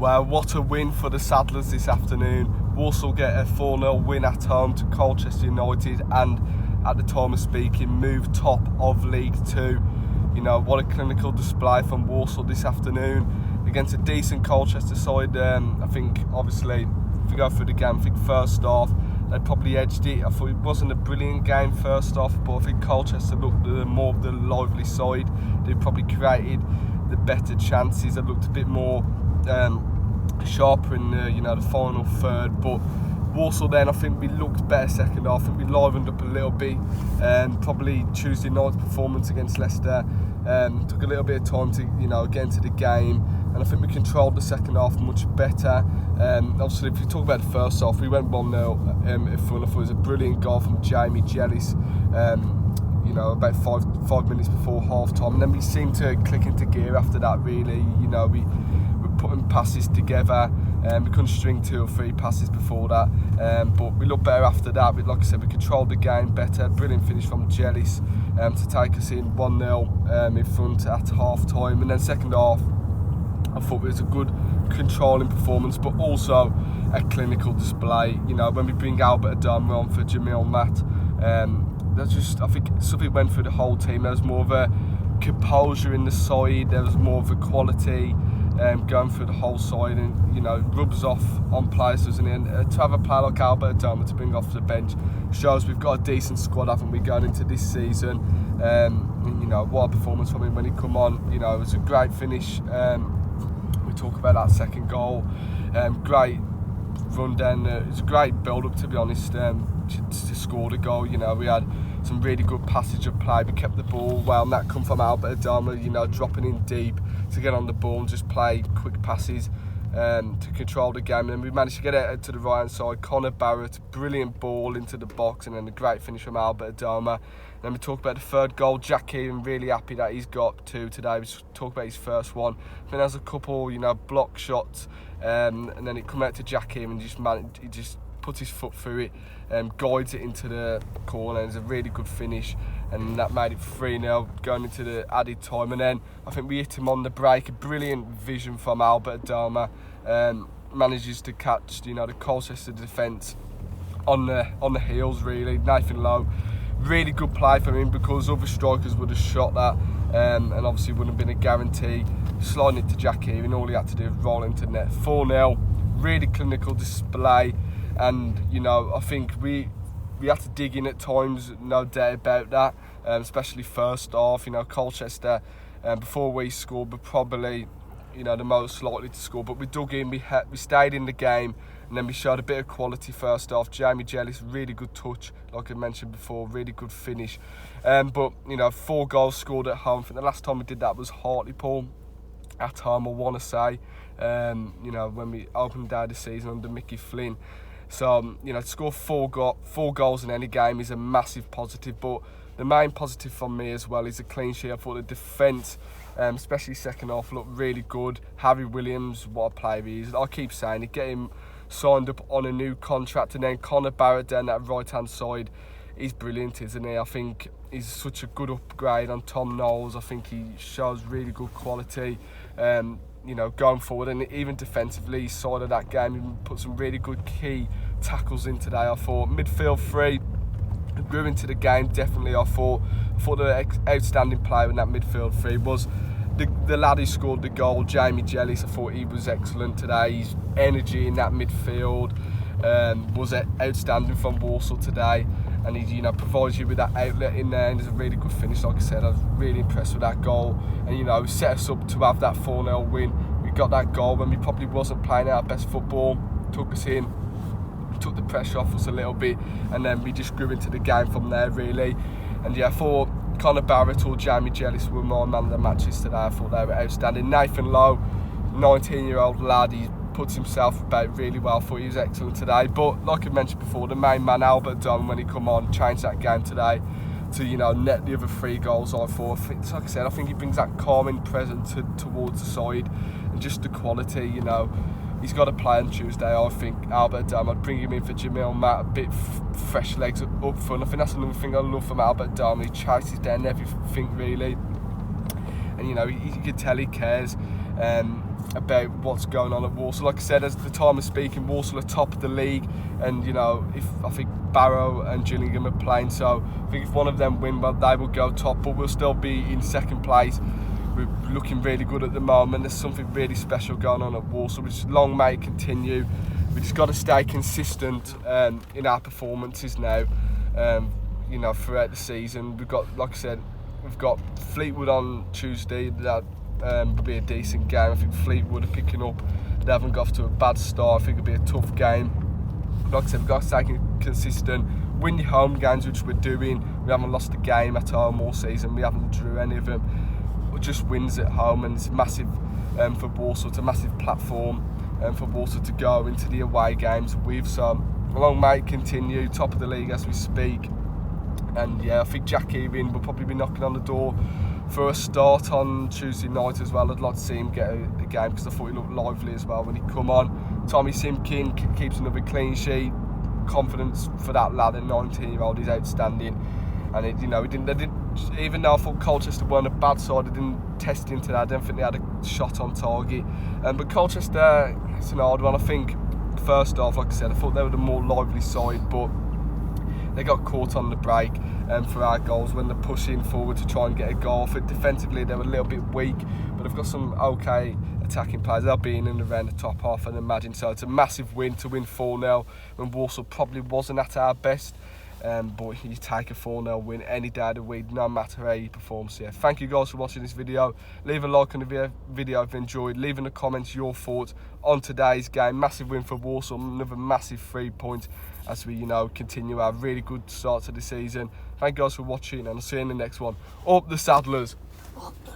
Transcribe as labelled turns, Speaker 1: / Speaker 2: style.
Speaker 1: Well, what a win for the Sadlers this afternoon. Walsall get a 4-0 win at home to Colchester United, and at the time of speaking, move top of League 2. You know, what a clinical display from Walsall this afternoon against a decent Colchester side. I think, obviously, if we go through the game, I think first half, they probably edged it. I thought it wasn't a brilliant game first half, but I think Colchester looked more of the lively side. They probably created the better chances. They looked a bit more sharper in the final third, but Walsall then, I think we looked better second half. I think we livened up a little bit. Probably Tuesday night's performance against Leicester took a little bit of time to get into the game, and I think we controlled the second half much better. Obviously, if you talk about the first half, we went 1-0 in front. I thought it was a brilliant goal from Jamie Jellis. About five minutes before half time, and then we seemed to click into gear after that. Really, we were putting passes together. We couldn't string 2 or 3 passes before that, but we looked better after that. Like I said, we controlled the game better. Brilliant finish from Jellis to take us in 1-0 in front at half time, and then second half, I thought it was a good controlling performance, but also a clinical display. When we bring Albert Adama on for Jamil Matt, I think something went through the whole team. There was more of a composure in the side. There was more of a quality going through the whole side, and rubs off on players, doesn't it? And to have a player like Albert Adama to bring off the bench shows we've got a decent squad, haven't we, going into this season. What a performance from him when he come on. It was a great finish. We talk about that second goal. Great run down. It was a great build-up, to be honest, to score the goal. We had some really good passage of play. We kept the ball well, and that come from Albert Adama, dropping in deep to get on the ball and just play quick passes to control the game. And then we managed to get it to the right-hand side. Connor Barrett, brilliant ball into the box, and then a great finish from Albert Adama. And then we talk about the third goal. Jack Kieran, really happy that he's got 2 today. We talk about his first one. I think there's a couple, block shots, and then it come out to Jack Kieran, and he just puts his foot through it, guides it into the corner, and it's a really good finish, and that made it 3-0 going into the added time. And then I think we hit him on the break. A brilliant vision from Albert Adama, manages to catch the Colchester defence on the heels, really. Nathan Lowe, really good play from him, because other strikers would have shot that, and obviously wouldn't have been a guarantee. Sliding it to Jack Kieran, all he had to do was roll into the net. 4-0, really clinical display. And I think we had to dig in at times, no doubt about that, especially first half. Colchester, before we scored, were probably the most likely to score, but we dug in, we stayed in the game, and then we showed a bit of quality first half. Jamie Jellis, really good touch, like I mentioned before, really good finish. But 4 goals scored at home. I think the last time we did that was Hartlepool at home, I want to say, when we opened day of the season under Mickey Flynn. So, to score 4 goals in any game is a massive positive. But the main positive from me as well is the clean sheet. I thought the defence, especially second half, looked really good. Harry Williams, what a player he is. I keep saying it, get him signed up on a new contract. And then Connor Barrett down that right-hand side, he's brilliant, isn't he? I think he's such a good upgrade on Tom Knowles. I think he shows really good quality. Going forward, and even defensively, side of that game, he put some really good key tackles in today. I thought midfield 3 grew into the game, definitely. I thought the outstanding player in that midfield 3 was the lad who scored the goal, Jamie Jellis. I thought he was excellent today. His energy in that midfield was outstanding from Walsall today, and he provides you with that outlet in there, and there's a really good finish. Like I said, I was really impressed with that goal, and set us up to have that 4-0 win. We got that goal when we probably wasn't playing our best football, took us in, took the pressure off us a little bit, and then we just grew into the game from there, really. And I thought Connor Barrett or Jamie Jellis were my man of the matches today. I thought they were outstanding. Nathan Lowe, 19-year-old lad, he puts himself about really well. I thought he was excellent today. But like I mentioned before, the main man, Albert Adama, when he come on, changed that game today to net the other 3 goals. I thought, like I said, I think he brings that calming presence towards the side, and just the quality. He's got to play on Tuesday. I think Albert Adama, I'd bring him in for Jamil Matt, a bit fresh legs up front. I think that's another thing I love from Albert Adama. He chases down everything, really, and you can tell he cares. about what's going on at Walsall. Like I said, as the time of speaking, Walsall are top of the league, and you know, if I think Barrow and Gillingham are playing, so I think if one of them win, well, they will go top, but we'll still be in second place. We're looking really good at the moment. There's something really special going on at Walsall, which long may it continue. We just got to stay consistent in our performances now. You know, throughout the season, we've got, like I said, we've got Fleetwood on Tuesday. That will be a decent game. I think Fleetwood are picking up. They haven't got off to a bad start. I think it'll be a tough game. Like I said, we've got to stay consistent. Win your home games, which we're doing. We haven't lost a game at home all season. We haven't drew any of them. Just wins at home, and it's massive for Walsall. It's a massive platform for Walsall to go into the away games with. So long may it continue, top of the league as we speak. And yeah, I think Jack Ewing will probably be knocking on the door for a start on Tuesday night as well. I'd like to see him get a game, because I thought he looked lively as well when he come on. Tommy Simpkin keeps another clean sheet. Confidence for that lad at 19-year-old is outstanding. And it, you know, they didn't, even though I thought Colchester weren't a bad side, they didn't test into that. I don't think they had a shot on target. But Colchester, it's an hard one. I think first off, like I said, I thought they were the more lively side, but they got caught on the break for our goals when they're pushing forward to try and get a goal. For defensively, they were a little bit weak, but they've got some okay attacking players. They'll be in and around the top half, I'd imagine. So it's a massive win to win 4-0 when Walsall probably wasn't at our best. But you take a 4-0 win any day of the week, no matter how you perform. So yeah, thank you guys for watching this video. Leave a like on the video if you enjoyed. Leave in the comments your thoughts on today's game. Massive win for Walsall, another massive 3 points as we, you know, continue our really good start to the season. Thank you guys for watching, and I'll see you in the next one. Up the Saddlers. Up the